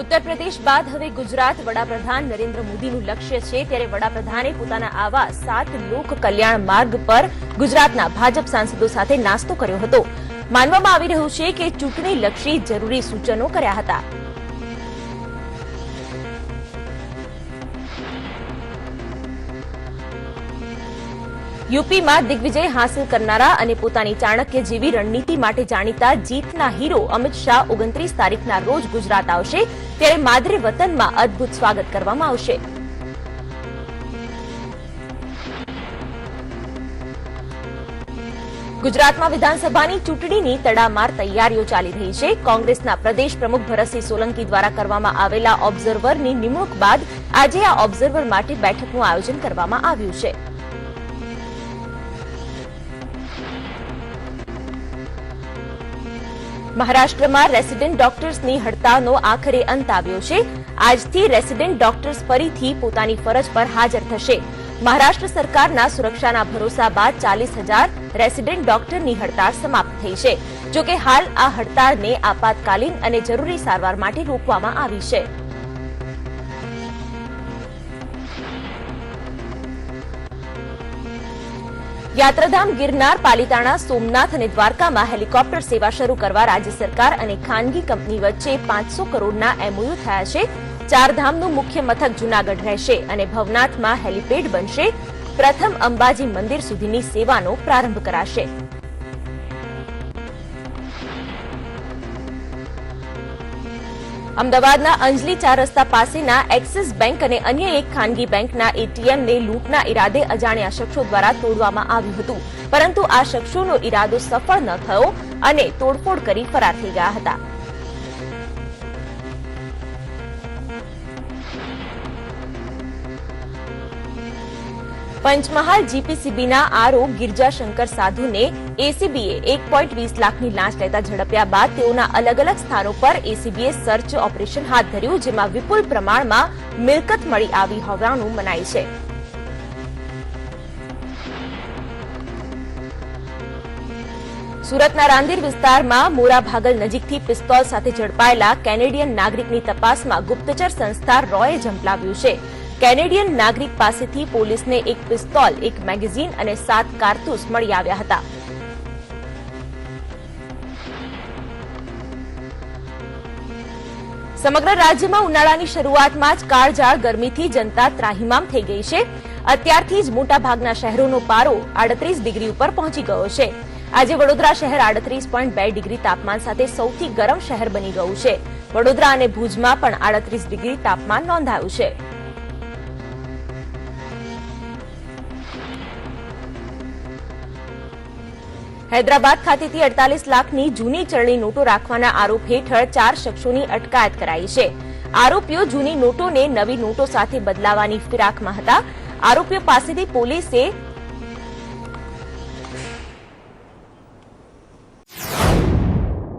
ઉત્તર પ્રદેશ બાદ હવે ગુજરાત વડાપ્રધાન નરેન્દ્ર મોદીનું લક્ષ્ય છે ત્યારે વડાપ્રધાને પોતાના આવા 7 લોક કલ્યાણ માર્ગ પર ગુજરાતના ભાજપ સાંસદો સાથે નાસ્તો કર્યો હતો. માનવામાં આવી રહ્યું છે કે ચૂંટણીલક્ષી જરૂરી સૂચનો કર્યા હતા. યુપીમાં દિગ્વિજય હાંસલ કરનારા અને પોતાની ચાણક્ય જેવી રણનીતિ માટે જાણીતા જીતના હીરો અમિત શાહ 29 તારીખના રોજ ગુજરાત આવશે ત્યારે માદરે વતનમાં અદભુત સ્વાગત કરવામાં આવશે. ગુજરાતમાં વિધાનસભાની ચૂંટણીની તડામાર તૈયારીઓ ચાલી રહી છે. કોંગ્રેસના પ્રદેશ પ્રમુખ ભરતસિંહ સોલંકી દ્વારા કરવામાં આવેલા ઓબ્ઝર્વરની નિમણૂક બાદ આજે આ ઓબ્ઝર્વર માટે બેઠકનું આયોજન કરવામાં આવ્યું છે. મહારાષ્ટ્રમાં રેસિડેન્ટ ડોક્ટર્સની હડતાળનો આખરે અંત આવ્યો છે. આજથી રેસિડેન્ટ ડોક્ટર્સ ફરીથી પોતાની ફરજ પર હાજર થશે. મહારાષ્ટ્ર સરકારના સુરક્ષાના ભરોસા બાદ 40,000 રેસિડેન્ટ ડોક્ટરની હડતાળ સમાપ્ત થઈ છે. જોકે હાલ આ હડતાળને આપાતકાલીન અને જરૂરી સારવાર માટે રોકવામાં આવી છે. યાત્રાધામ ગિરનાર, પાલીતાણા, સોમનાથ અને દ્વારકામાં હેલિકોપ્ટર સેવા શરૂ કરવા રાજ્ય સરકાર અને ખાનગી કંપની વચ્ચે 500 કરોડના એમઓયુ થયા છે. ચારધામનું મુખ્ય મથક જૂનાગઢ રહેશે અને ભવનાથમાં હેલિપેડ બનશે. પ્રથમ અંબાજી મંદિર સુધીની સેવાનો પ્રારંભ કરાશે. અમદાવાદના અંજલી 4 રસ્તા પાસેના એક્સિસ બેંક અને અન્ય એક ખાનગી બેંકના એટીએમને લૂંટના ઈરાદે અજાણ્યા શખ્સો દ્વારા તોડવામાં આવ્યું હતું, પરંતુ આ શખ્સોનો ઈરાદો સફળ ન થયો અને તોડફોડ કરી ફરાર થઈ ગયા હતા. પંચમહાલ જીપીસીબીના આરઓ ગિરજાશંકર સાધુને એસીબીએ 1.20 લાખની લાંચ લેતા ઝડપ્યા બાદ તેઓના અલગ અલગ સ્થાનો પર એસીબીએ સર્ચ ઓપરેશન હાથ ધર્યું, જેમાં વિપુલ પ્રમાણમાં મિલકત મળી આવી હોવાનું મનાય છે. સુરતના રાંદેર વિસ્તારમાં મોરાભાગલ નજીકથી પિસ્તોલ સાથે ઝડપાયેલા કેનેડિયન નાગરિકની તપાસમાં ગુપ્તચર સંસ્થા રોયે ઝંપલાવ્યું છે. કેનેડિયન નાગરિક પાસેથી પોલીસને એક પિસ્તોલ, એક મેગેઝીન અને 7 કારતૂસ મળી આવ્યા હતા. સમગ્ર રાજ્યમાં ઉનાળાની શરૂઆતમાં જ કાળઝાળ ગરમીથી જનતા ત્રાહિમામ થઈ ગઈ છે. અત્યારથી જ મોટાભાગના શહેરોનો પારો 38 ડિગ્રી ઉપર પહોંચી ગયો છે. આજે વડોદરા શહેર 38.2 ડિગ્રી તાપમાન સાથે સૌથી ગરમ શહેર બની ગયું છે. વડોદરા અને ભુજમાં પણ 38 ડિગ્રી તાપમાન નોંધાયું છે. હૈદરાબાદ ખાતેથી 48 લાખની જૂની ચલણી નોટો રાખવાના આરોપ હેઠળ 4 શખ્સોની અટકાયત કરાઈ છે. આરોપીઓ જૂની નોટોને નવી નોટો સાથે બદલાવાની ફિરાકમાં હતા. આરોપીઓ પાસેથી પોલીસે